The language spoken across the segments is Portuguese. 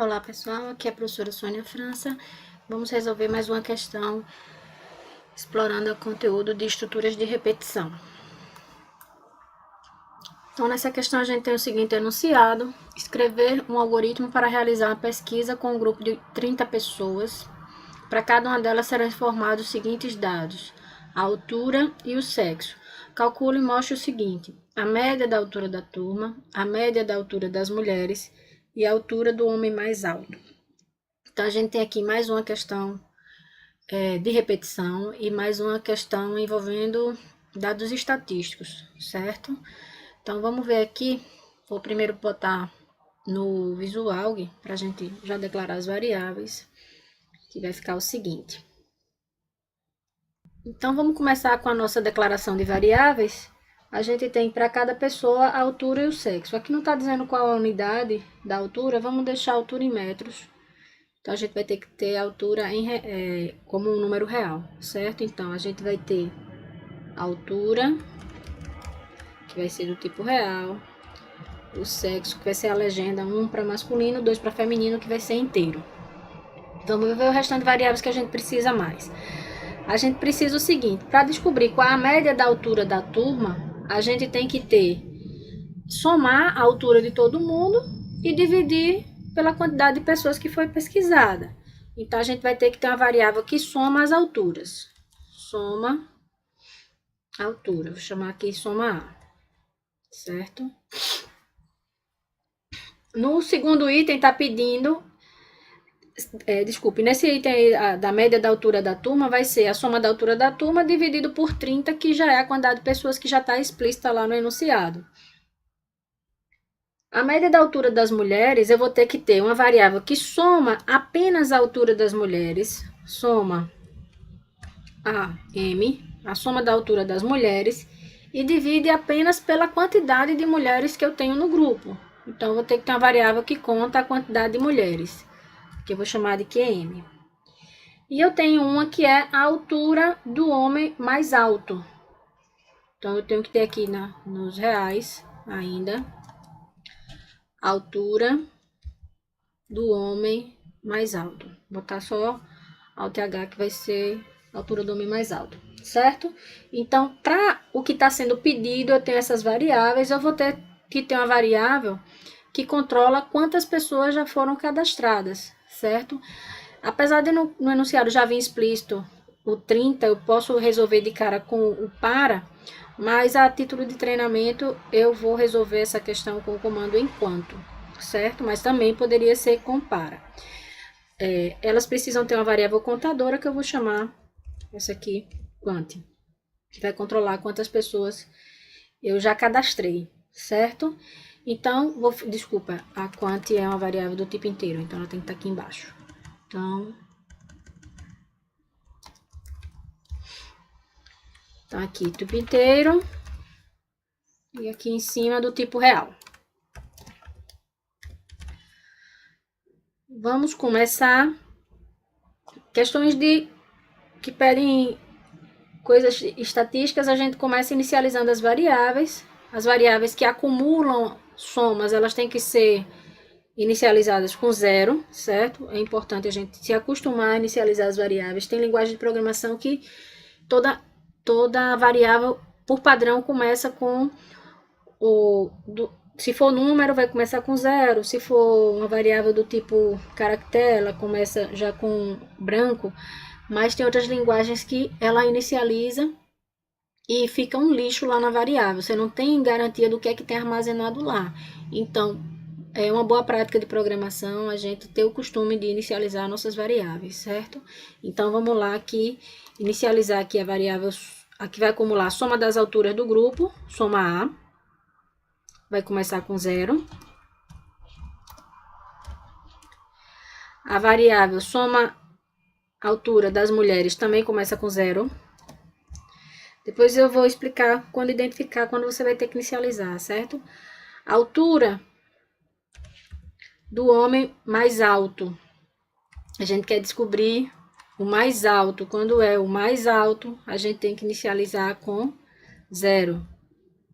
Olá pessoal, aqui é a professora Sônia França. Vamos resolver mais uma questão explorando o conteúdo de estruturas de repetição. Então, nessa questão a gente tem o seguinte enunciado: escrever um algoritmo para realizar uma pesquisa com um grupo de 30 pessoas. Para cada uma delas serão informados os seguintes dados: a altura e o sexo. Calcule e mostre o seguinte: a média da altura da turma, a média da altura das mulheres e a altura do homem mais alto. Então, a gente tem aqui mais uma questão de repetição e mais uma questão envolvendo dados estatísticos, certo? Então, vamos ver aqui. Vou primeiro botar no visual para a gente já declarar as variáveis, que vai ficar o seguinte. Então, vamos começar com a nossa declaração de variáveis. A gente tem para cada pessoa a altura e o sexo. Aqui não está dizendo qual a unidade da altura, vamos deixar a altura em metros. Então, a gente vai ter que ter a altura como um número real, certo? Então, a gente vai ter a altura, que vai ser do tipo real, o sexo, que vai ser a legenda 1 para masculino, 2 para feminino, que vai ser inteiro. Então, vamos ver o restante de variáveis que a gente precisa mais. A gente precisa o seguinte: para descobrir qual é a média da altura da turma, a gente tem que somar a altura de todo mundo e dividir pela quantidade de pessoas que foi pesquisada. Então, a gente vai ter que ter uma variável que soma as alturas. Soma altura. Vou chamar aqui soma A. Certo? No segundo item, está pedindo... nesse item aí, da média da altura da turma, vai ser a soma da altura da turma dividido por 30, que já é a quantidade de pessoas que já está explícita lá no enunciado. A média da altura das mulheres, eu vou ter que ter uma variável que soma apenas a altura das mulheres, soma a M, a soma da altura das mulheres, e divide apenas pela quantidade de mulheres que eu tenho no grupo. Então, eu vou ter que ter uma variável que conta a quantidade de mulheres, que eu vou chamar de QM. E eu tenho uma que é a altura do homem mais alto. Então, eu tenho que ter aqui nos reais ainda a altura do homem mais alto. Vou botar só Alt H, que vai ser a altura do homem mais alto, certo? Então, para o que está sendo pedido, eu tenho essas variáveis, eu vou ter que ter uma variável que controla quantas pessoas já foram cadastradas, certo? Apesar de no enunciado já vir explícito o 30, eu posso resolver de cara com o para, mas a título de treinamento eu vou resolver essa questão com o comando enquanto, certo? Mas também poderia ser com para. Elas precisam ter uma variável contadora que eu vou chamar essa aqui, quant, que vai controlar quantas pessoas eu já cadastrei, certo? Então, desculpa, a quant é uma variável do tipo inteiro, então ela tem que estar aqui embaixo. Então, aqui tipo inteiro e aqui em cima do tipo real. Vamos começar questões que pedem coisas estatísticas. A gente começa inicializando as variáveis que acumulam somas, elas têm que ser inicializadas com zero, certo? É importante a gente se acostumar a inicializar as variáveis. Tem linguagem de programação que toda variável, por padrão, começa com se for número, vai começar com zero. Se for uma variável do tipo caractere, ela começa já com branco. Mas tem outras linguagens que ela inicializa e fica um lixo lá na variável. Você não tem garantia do que é que tem armazenado lá. Então, é uma boa prática de programação a gente ter o costume de inicializar nossas variáveis, certo? Então, vamos lá aqui, inicializar aqui a variável, aqui vai acumular a soma das alturas do grupo, soma A, vai começar com zero. A variável soma altura das mulheres também começa com zero. Depois eu vou explicar quando identificar, quando você vai ter que inicializar, certo? A altura do homem mais alto. A gente quer descobrir o mais alto. Quando é o mais alto, a gente tem que inicializar com zero,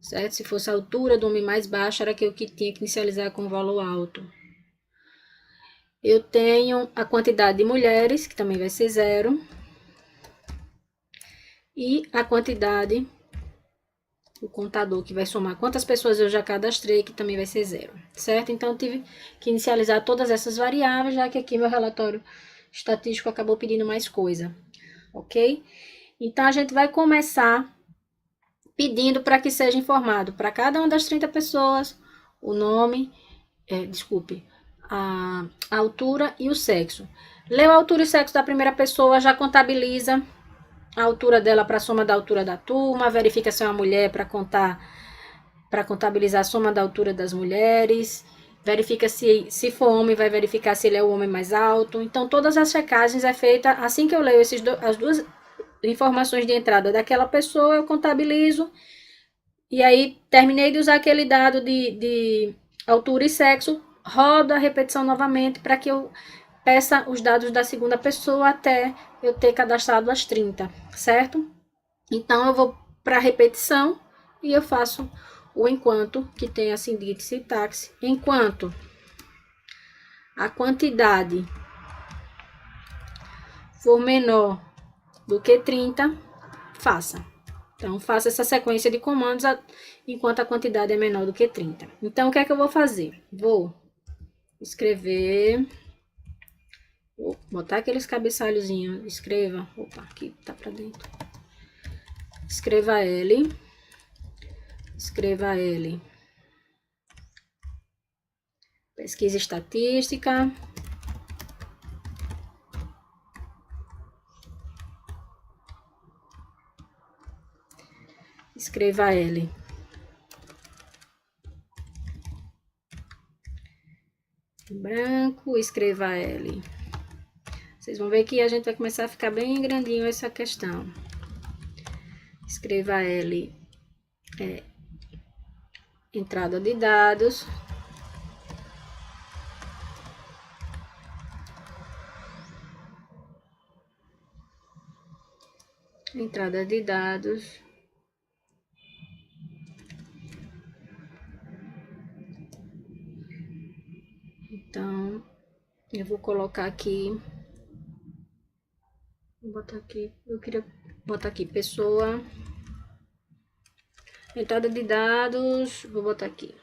certo? Se fosse a altura do homem mais baixo, era que eu que tinha que inicializar com o valor alto. Eu tenho a quantidade de mulheres, que também vai ser 0. E a quantidade, o contador que vai somar quantas pessoas eu já cadastrei, que também vai ser 0, certo? Então, eu tive que inicializar todas essas variáveis, já que aqui meu relatório estatístico acabou pedindo mais coisa, ok? Então, a gente vai começar pedindo para que seja informado para cada uma das 30 pessoas o nome, a altura e o sexo. Leu a altura e sexo da primeira pessoa, já contabiliza a altura dela para a soma da altura da turma, verifica se é uma mulher para contabilizar a soma da altura das mulheres, verifica se for homem, vai verificar se ele é o homem mais alto. Então, todas as checagens é feita assim que eu leio as duas informações de entrada daquela pessoa, eu contabilizo. E aí, terminei de usar aquele dado de altura e sexo, rodo a repetição novamente para que eu peça os dados da segunda pessoa até eu ter cadastrado as 30, certo? Então, eu vou para a repetição e eu faço o enquanto, que tem a sintaxe, enquanto a quantidade for menor do que 30, faça. Então, faça essa sequência de comandos enquanto a quantidade é menor do que 30. Então, o que é que eu vou fazer? Vou escrever, vou botar aqueles cabeçalhozinhos, escreva, opa, aqui tá pra dentro. Escreva L, pesquisa estatística, escreva L. Branco, escreva L. Vocês vão ver que a gente vai começar a ficar bem grandinho essa questão. Escreva L, entrada de dados. Entrada de dados. Então, eu vou colocar aqui. Vou botar aqui. Eu queria botar aqui pessoa. Entrada de dados. Vou botar aqui.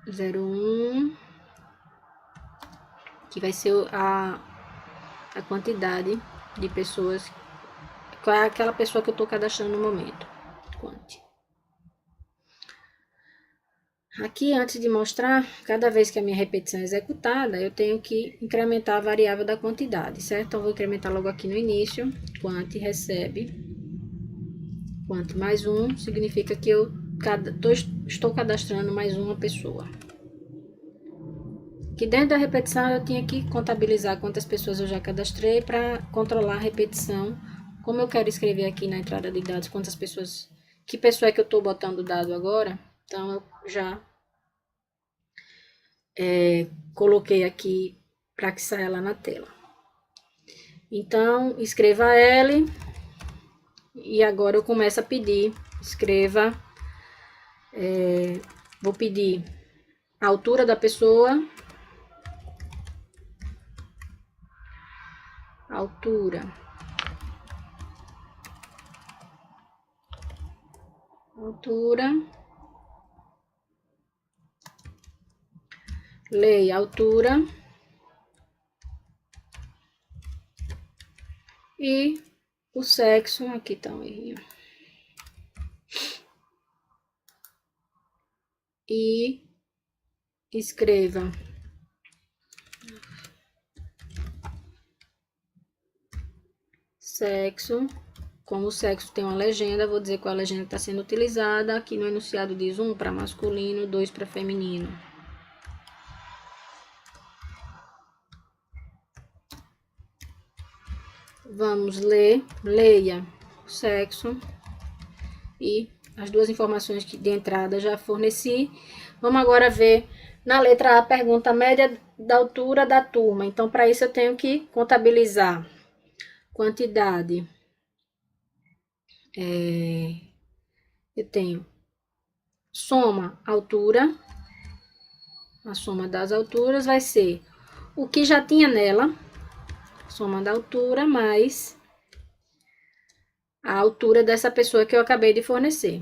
01. Que vai ser a quantidade de pessoas. Qual é aquela pessoa que eu estou cadastrando no momento. Quanti. Aqui, antes de mostrar, cada vez que a minha repetição é executada, eu tenho que incrementar a variável da quantidade, certo? Então, vou incrementar logo aqui no início. Quanti recebe. Quanti mais 1 significa que eu estou cadastrando mais uma pessoa. Aqui dentro da repetição, eu tinha que contabilizar quantas pessoas eu já cadastrei para controlar a repetição. Como eu quero escrever aqui na entrada de dados quantas pessoas, que pessoa é que eu estou botando o dado agora, então eu já coloquei aqui para que saia lá na tela. Então, escreva L e agora eu começo a pedir, escreva, vou pedir a altura da pessoa, altura, leia altura e o sexo, aqui tá um errinho, e escreva sexo. Como o sexo tem uma legenda, vou dizer qual a legenda está sendo utilizada. Aqui no enunciado diz 1 para masculino, 2 para feminino. Vamos ler, leia sexo e as duas informações de entrada já forneci. Vamos agora ver na letra A a pergunta média da altura da turma. Então, para isso eu tenho que contabilizar quantidade. Eu tenho soma altura, a soma das alturas vai ser o que já tinha nela, soma da altura mais a altura dessa pessoa que eu acabei de fornecer.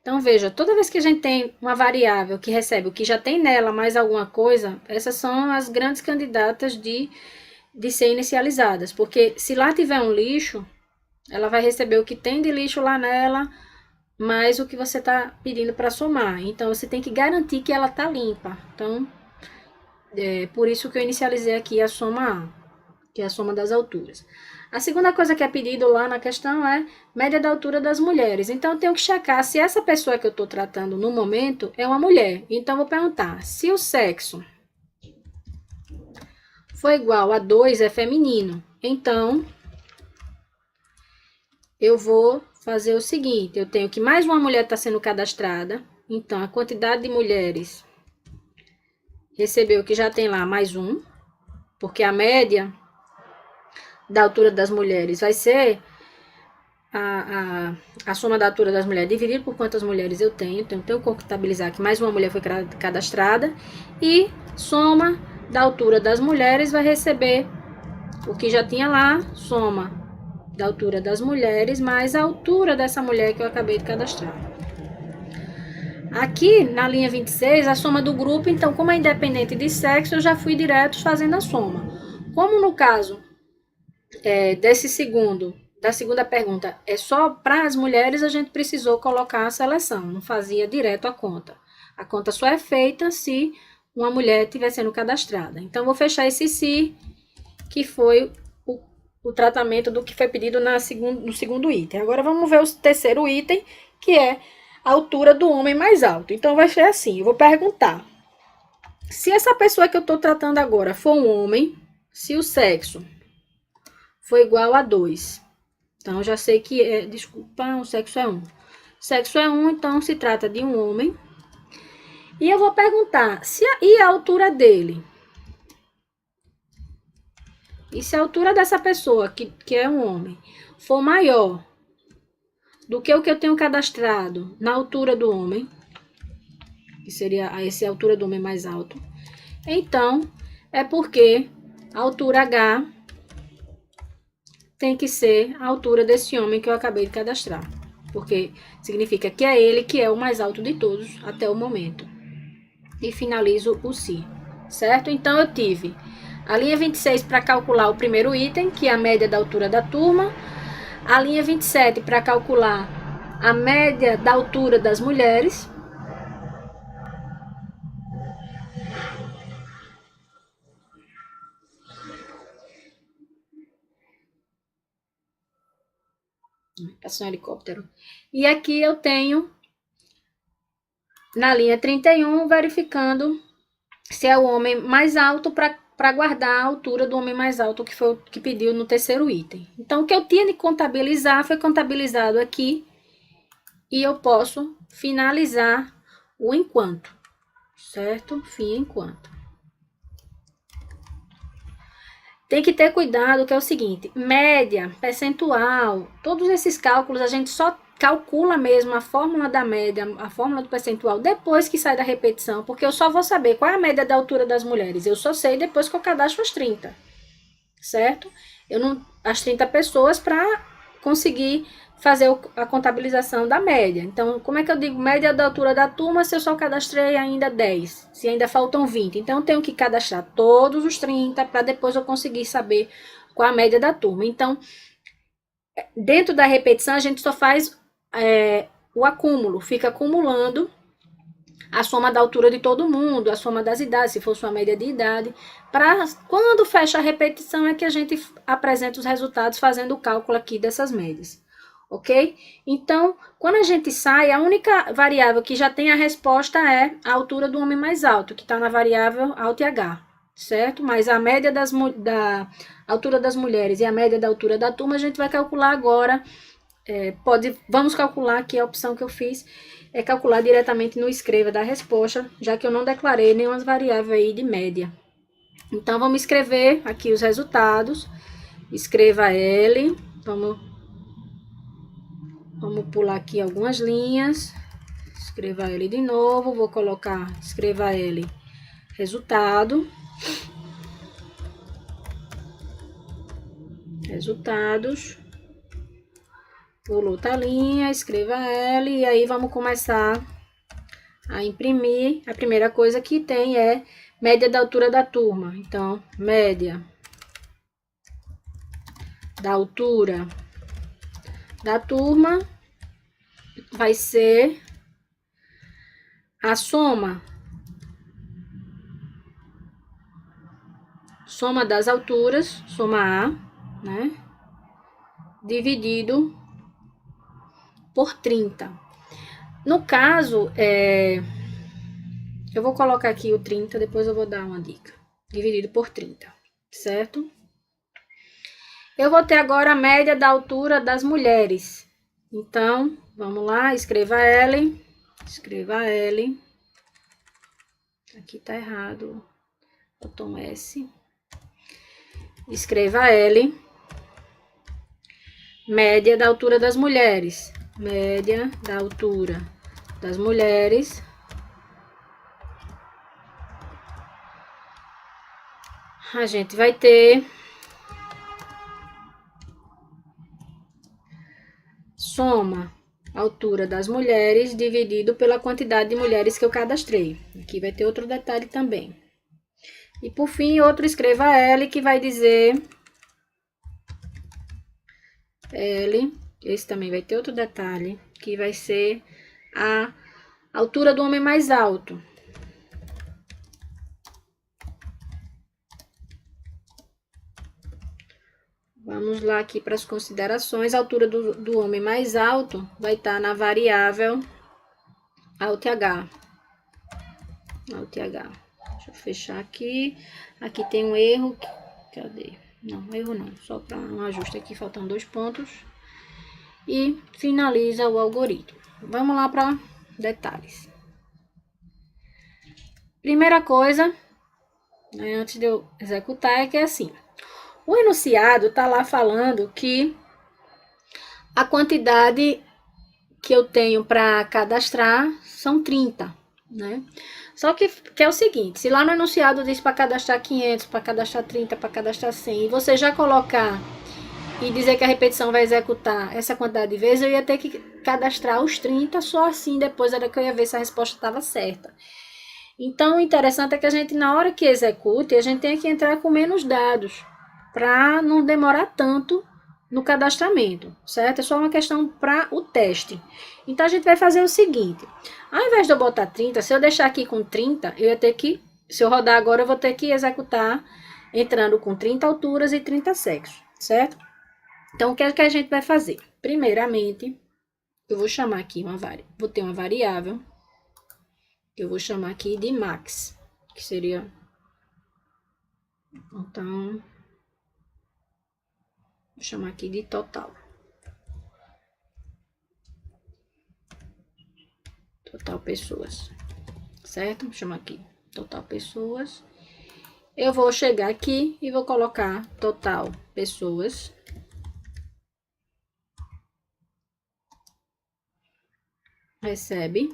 Então, veja, toda vez que a gente tem uma variável que recebe o que já tem nela mais alguma coisa, essas são as grandes candidatas de ser inicializadas. Porque se lá tiver um lixo, ela vai receber o que tem de lixo lá nela, mais o que você está pedindo para somar. Então, você tem que garantir que ela está limpa. Então, é por isso que eu inicializei aqui a soma A, que é a soma das alturas. A segunda coisa que é pedido lá na questão é média da altura das mulheres. Então, eu tenho que checar se essa pessoa que eu estou tratando no momento é uma mulher. Então, eu vou perguntar se o sexo for igual a 2 é feminino. Então, eu vou fazer o seguinte, eu tenho que mais uma mulher está sendo cadastrada. Então, a quantidade de mulheres recebeu que já tem lá mais um, porque a média da altura das mulheres vai ser a soma da altura das mulheres dividido por quantas mulheres eu tenho. Então, eu tenho que contabilizar que mais uma mulher foi cadastrada. E soma da altura das mulheres vai receber o que já tinha lá, soma da altura das mulheres mais a altura dessa mulher que eu acabei de cadastrar. Aqui, na linha 26, a soma do grupo, então, como é independente de sexo, eu já fui direto fazendo a soma. Como no caso da segunda pergunta, é só para as mulheres, a gente precisou colocar a seleção, não fazia direto a conta. A conta só é feita se uma mulher estiver sendo cadastrada. Então, vou fechar esse se, que foi o tratamento do que foi pedido no segundo item. Agora, vamos ver o terceiro item, que é a altura do homem mais alto. Então, vai ser assim, eu vou perguntar. Se essa pessoa que eu estou tratando agora for um homem, se o sexo for igual a 2. Então, eu já sei que o sexo é 1. Sexo é 1, então se trata de um homem. E eu vou perguntar, e a altura dele? E se a altura dessa pessoa, que é um homem, for maior do que o que eu tenho cadastrado na altura do homem, que seria essa altura do homem mais alto, então é porque a altura H tem que ser a altura desse homem que eu acabei de cadastrar, porque significa que é ele que é o mais alto de todos até o momento. E finalizo o se, certo? Então, eu tive a linha 26 para calcular o primeiro item, que é a média da altura da turma, a linha 27 para calcular a média da altura das mulheres, passou um helicóptero, e aqui eu tenho na linha 31 verificando se é o homem mais alto para guardar a altura do homem mais alto, que foi o que pediu no terceiro item. Então, o que eu tinha de contabilizar foi contabilizado aqui, e eu posso finalizar o enquanto, certo? Fim enquanto. Tem que ter cuidado, que é o seguinte, média, percentual, todos esses cálculos a gente só calcula mesmo a fórmula da média, a fórmula do percentual, depois que sai da repetição, porque eu só vou saber qual é a média da altura das mulheres. Eu só sei depois que eu cadastro as 30, certo? As 30 pessoas para conseguir fazer a contabilização da média. Então, como é que eu digo média da altura da turma se eu só cadastrei ainda 10? Se ainda faltam 20. Então, eu tenho que cadastrar todos os 30 para depois eu conseguir saber qual a média da turma. Então, dentro da repetição, a gente só faz o acúmulo, fica acumulando a soma da altura de todo mundo, a soma das idades, se fosse uma média de idade, para quando fecha a repetição é que a gente apresenta os resultados fazendo o cálculo aqui dessas médias, ok? Então, quando a gente sai, a única variável que já tem a resposta é a altura do homem mais alto, que está na variável alto e H, certo? Mas a média da altura das mulheres e a média da altura da turma a gente vai calcular agora. Vamos calcular aqui, a opção que eu fiz é calcular diretamente no escreva da resposta, já que eu não declarei nenhuma variável aí de média. Então, vamos escrever aqui os resultados. Escreva L, vamos pular aqui algumas linhas. escreva L de novo, vou colocar, escreva L, resultado, resultados, pula outra linha, escreva L, e aí vamos começar a imprimir. A primeira coisa que tem é média da altura da turma. Então, média da altura da turma vai ser a soma das alturas, soma A, né? Dividido por 30. No caso, eu vou colocar aqui o 30, depois eu vou dar uma dica. Dividido por 30, certo? Eu vou ter agora a média da altura das mulheres. Então, vamos lá, escreva L. Escreva L. Aqui tá errado. Botão S. Escreva L. Média da altura das mulheres. Média da altura das mulheres. A gente vai ter soma altura das mulheres dividido pela quantidade de mulheres que eu cadastrei. Aqui vai ter outro detalhe também. E por fim, outro escreva L, que vai dizer L, esse também vai ter outro detalhe, que vai ser a altura do homem mais alto. Vamos lá aqui para as considerações. A altura do homem mais alto vai estar na variável AltH. AltH. Deixa eu fechar aqui. Aqui tem um erro. Cadê? Não, erro não. Só para um ajuste aqui, faltam 2 pontos. E finaliza o algoritmo. Vamos lá para detalhes. Primeira coisa, né, antes de eu executar, é que é assim. O enunciado está lá falando que a quantidade que eu tenho para cadastrar são 30, né? Só que é o seguinte, se lá no enunciado diz para cadastrar 500, para cadastrar 30, para cadastrar 100, e você já colocar e dizer que a repetição vai executar essa quantidade de vezes, eu ia ter que cadastrar os 30, só assim depois era que eu ia ver se a resposta estava certa. Então, o interessante é que a gente, na hora que execute, a gente tem que entrar com menos dados, para não demorar tanto no cadastramento, certo? É só uma questão para o teste. Então, a gente vai fazer o seguinte, ao invés de eu botar 30, se eu deixar aqui com 30, eu ia ter que, se eu rodar agora, eu vou ter que executar entrando com 30 alturas e 30 sexos, certo? Então, o que é que a gente vai fazer? Primeiramente, eu vou chamar aqui vou ter uma variável, que eu vou chamar aqui de max, que seria, então, vou chamar aqui de total. Total pessoas, certo? Vou chamar aqui total pessoas. Eu vou chegar aqui e vou colocar total pessoas. Recebe.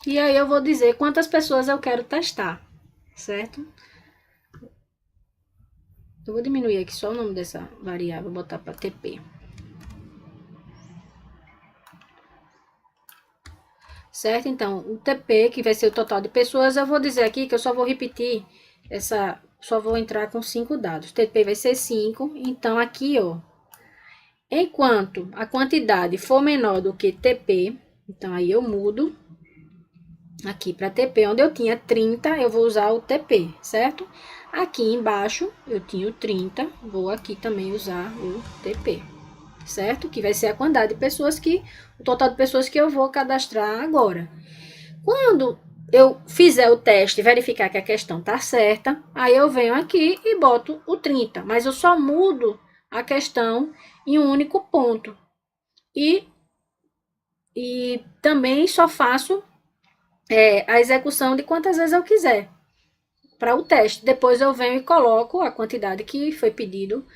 E aí eu vou dizer quantas pessoas eu quero testar, certo? Eu vou diminuir aqui só o nome dessa variável, vou botar para TP. Certo? Então, o TP, que vai ser o total de pessoas, eu vou dizer aqui que eu só vou repetir só vou entrar com 5 dados. TP vai ser 5, então aqui, ó, enquanto a quantidade for menor do que TP, então aí eu mudo aqui para TP, onde eu tinha 30, eu vou usar o TP, certo? Aqui embaixo eu tinha o 30, vou aqui também usar o TP, certo? Que vai ser a quantidade de pessoas o total de pessoas que eu vou cadastrar agora. Quando eu fizer o teste e verificar que a questão tá certa, aí eu venho aqui e boto o 30, mas eu só mudo a questão em um único ponto. E também só faço a execução de quantas vezes eu quiser para o teste. Depois eu venho e coloco a quantidade que foi pedido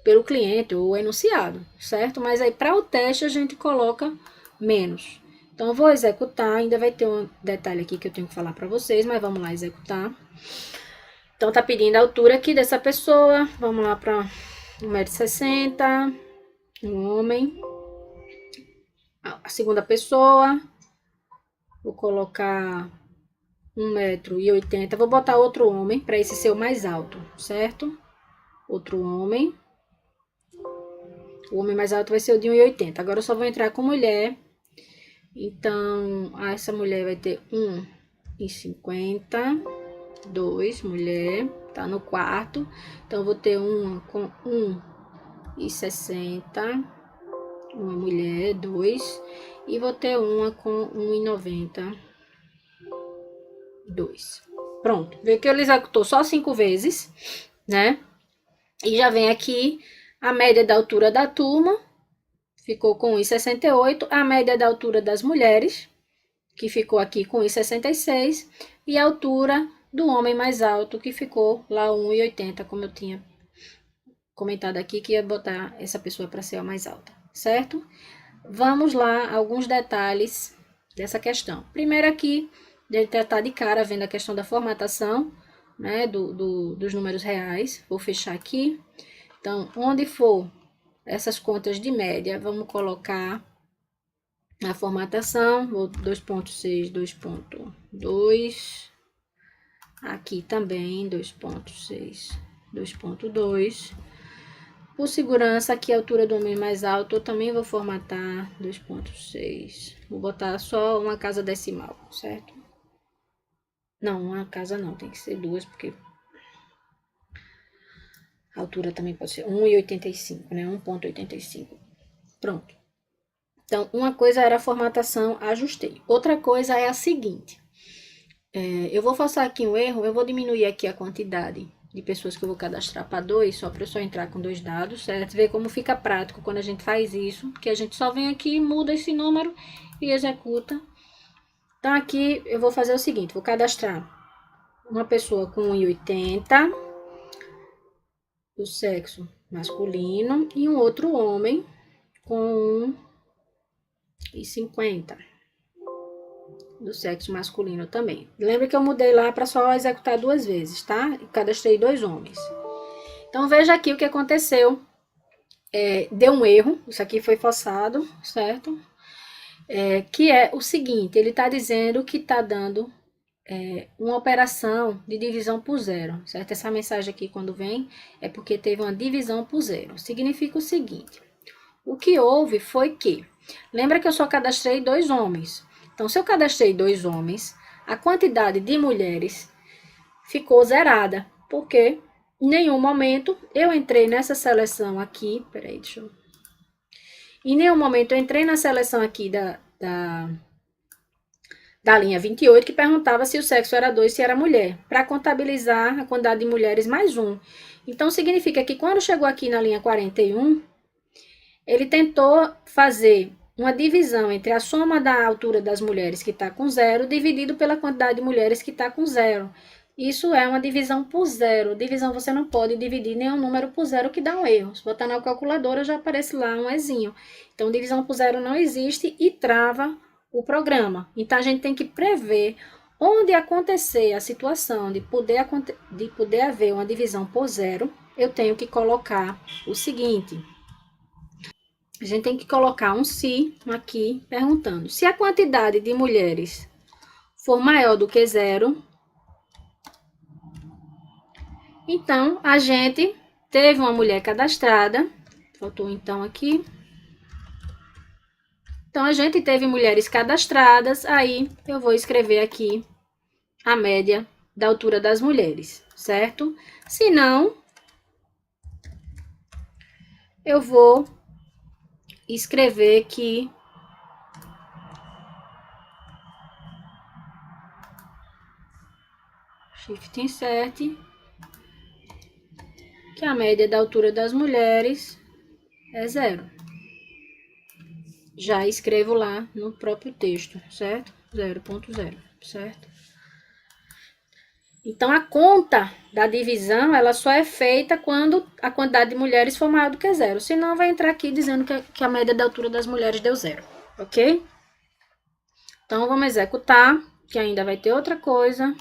pelo cliente ou enunciado, certo? Mas aí para o teste a gente coloca menos. Então, eu vou executar, ainda vai ter um detalhe aqui que eu tenho que falar para vocês, mas vamos lá executar. Então, tá pedindo a altura aqui dessa pessoa, vamos lá para 1,60 m, um homem. A segunda pessoa, vou colocar 1,80 m, vou botar outro homem, para esse ser o mais alto, certo? Outro homem. O homem mais alto vai ser o de 1,80 m. Agora eu só vou entrar com mulher. Então, essa mulher vai ter 1,50 m. 2, mulher, tá no quarto. Então, eu vou ter uma com 1,60 m. Uma mulher, 2. E vou ter uma com 1,90 m. 2. Pronto. Vê que ele executou só 5 vezes, né? E já vem aqui a média da altura da turma, ficou com 1,68. A média da altura das mulheres, que ficou aqui com 1,66. E a altura do homem mais alto, que ficou lá 1,80, como eu tinha comentado aqui, que ia botar essa pessoa para ser a mais alta, certo? Vamos lá, alguns detalhes dessa questão. Primeiro aqui, ele tá de cara vendo a questão da formatação, né, dos números reais. Vou fechar aqui. Então, onde for essas contas de média, vamos colocar a formatação. 2,6, 2,2. Aqui também, 2,6, 2,2. Por segurança, aqui a altura do homem mais alto, eu também vou formatar 2,6. Vou botar só uma casa decimal, certo? Não, uma casa não, tem que ser duas, porque a altura também pode ser 1,85, né? 1,85. Pronto. Então, uma coisa era a formatação, ajustei. Outra coisa é a seguinte. Eu vou forçar aqui um erro, eu vou diminuir aqui a quantidade de pessoas que eu vou cadastrar para 2, só para eu só entrar com 2 dados, certo? Ver como fica prático quando a gente faz isso, que a gente só vem aqui, muda esse número e executa. Então, aqui eu vou fazer o seguinte, vou cadastrar uma pessoa com 1,80 do sexo masculino e um outro homem com 1,50 do sexo masculino também. Lembra que eu mudei lá para só executar 2 vezes, tá? E cadastrei 2 homens. Então, veja aqui o que aconteceu. Deu um erro, isso aqui foi forçado, certo? Que é o seguinte, ele está dizendo que está dando uma operação de divisão por zero, certo? Essa mensagem aqui, quando vem, é porque teve uma divisão por zero. Significa o seguinte, o que houve foi que, lembra que eu só cadastrei 2 homens. Então, se eu cadastrei 2 homens, a quantidade de mulheres ficou zerada, porque em nenhum momento eu entrei nessa seleção aqui, peraí, deixa eu... Em nenhum momento eu entrei na seleção aqui da linha 28, que perguntava se o sexo era 2, se era mulher, para contabilizar a quantidade de mulheres mais 1. Então, significa que quando chegou aqui na linha 41, ele tentou fazer uma divisão entre a soma da altura das mulheres, que está com 0, dividido pela quantidade de mulheres que está com 0. Isso é uma divisão por zero. Divisão você não pode dividir nenhum número por zero, que dá um erro. Se botar na calculadora, já aparece lá um ezinho. Então, divisão por zero não existe e trava o programa. Então, a gente tem que prever onde acontecer a situação de poder haver uma divisão por zero. Eu tenho que colocar o seguinte... A gente tem que colocar um se aqui, perguntando. Se a quantidade de mulheres for maior do que 0, então, a gente teve uma mulher cadastrada. Faltou então aqui. Então, a gente teve mulheres cadastradas. Aí, eu vou escrever aqui a média da altura das mulheres, certo? Se não, eu vou escrever que Shift Insert, que a média da altura das mulheres é 0. Já escrevo lá no próprio texto, certo? 0,0, certo? Então, a conta da divisão, ela só é feita quando a quantidade de mulheres for maior do que 0. Senão, vai entrar aqui dizendo que a média da altura das mulheres deu 0, ok? Então, vamos executar, que ainda vai ter outra coisa.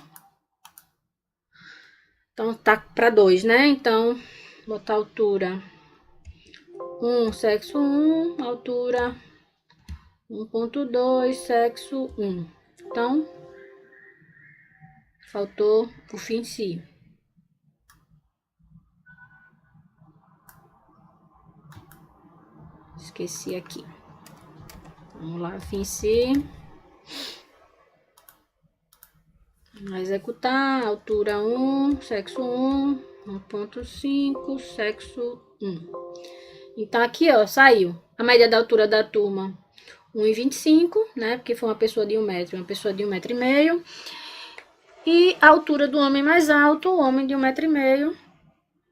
Então, tá para 2, né? Então, botar altura 1, sexo 1, altura 1.2, sexo 1. Então, faltou o fim si. Esqueci aqui. Vamos lá, fim si. Vamos executar, altura 1, sexo 1, 1.5, sexo 1. Então, aqui, ó, saiu a média da altura da turma 1,25, né? Porque foi uma pessoa de 1 metro, uma pessoa de 1,5 metro. E a altura do homem mais alto, o homem de 1,5 metro,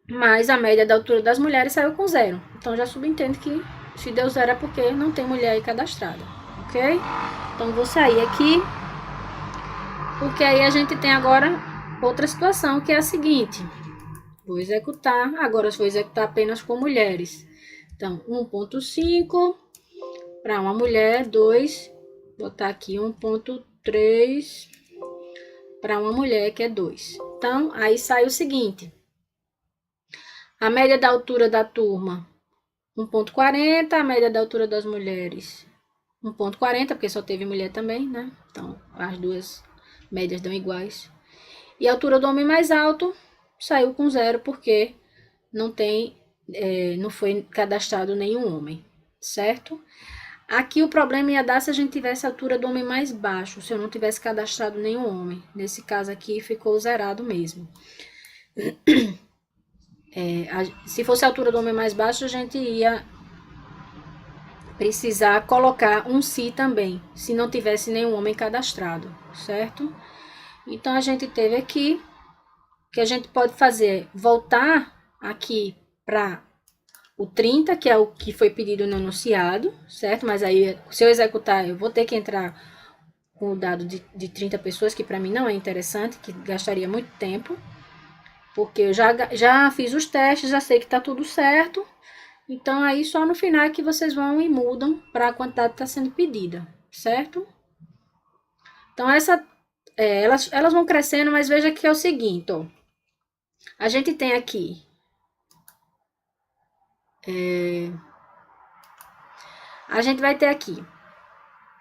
mais a média da altura das mulheres saiu com 0. Então, já subentende que se deu 0 é porque não tem mulher aí cadastrada, ok? Então, vou sair aqui. Porque aí a gente tem agora outra situação, que é a seguinte. Vou executar, agora vou executar apenas com mulheres. Então, 1.5 para uma mulher, 2, botar aqui 1.3 para uma mulher, que é 2. Então, aí sai o seguinte. A média da altura da turma, 1.40, a média da altura das mulheres, 1.40, porque só teve mulher também, né? Então, as duas médias dão iguais. E a altura do homem mais alto saiu com 0, porque não tem, não foi cadastrado nenhum homem, certo? Aqui o problema ia dar se a gente tivesse a altura do homem mais baixo, se eu não tivesse cadastrado nenhum homem. Nesse caso aqui ficou zerado mesmo. Se fosse a altura do homem mais baixo, a gente ia precisar colocar um si também, se não tivesse nenhum homem cadastrado, certo? Então, a gente teve aqui, que a gente pode fazer, voltar aqui para o 30, que é o que foi pedido no enunciado, certo? Mas aí, se eu executar, eu vou ter que entrar com o dado de 30 pessoas, que para mim não é interessante, que gastaria muito tempo, porque eu já fiz os testes, já sei que tá tudo certo. Então, aí só no final é que vocês vão e mudam para a quantidade que está sendo pedida, certo? Então, elas vão crescendo, mas veja que é o seguinte, ó. A gente tem aqui a gente vai ter aqui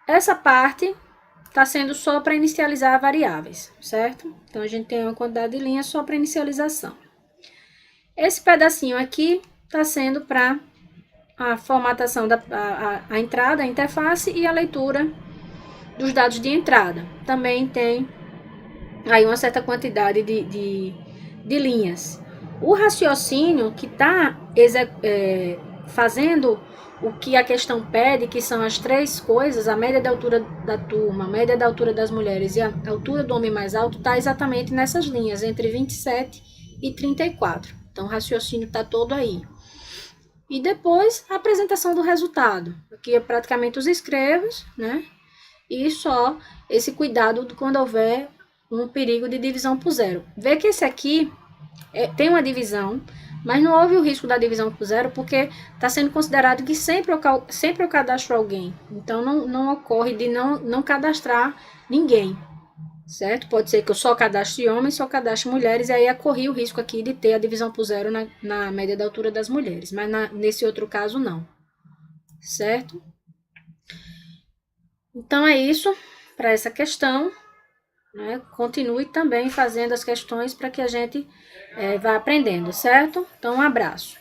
essa parte está sendo só para inicializar variáveis, certo? Então, a gente tem uma quantidade de linhas só para inicialização. Esse pedacinho aqui está sendo para a formatação a entrada, a interface e a leitura dos dados de entrada. Também tem aí uma certa quantidade de linhas. O raciocínio que está fazendo o que a questão pede, que são as 3 coisas, a média da altura da turma, a média da altura das mulheres e a altura do homem mais alto, está exatamente nessas linhas, entre 27 e 34. Então, o raciocínio está todo aí. E depois, a apresentação do resultado. Aqui é praticamente os escrevos, né? E só esse cuidado quando houver um perigo de divisão por 0. Vê que esse aqui tem uma divisão, mas não houve o risco da divisão por 0, porque está sendo considerado que sempre eu cadastro alguém. Então, não ocorre de não cadastrar ninguém, certo? Pode ser que eu só cadastre homens, só cadastre mulheres, e aí corri o risco aqui de ter a divisão por 0 na média da altura das mulheres, mas nesse outro caso não, certo? Então, é isso para essa questão. Né? Continue também fazendo as questões para que a gente vá aprendendo, certo? Então, um abraço.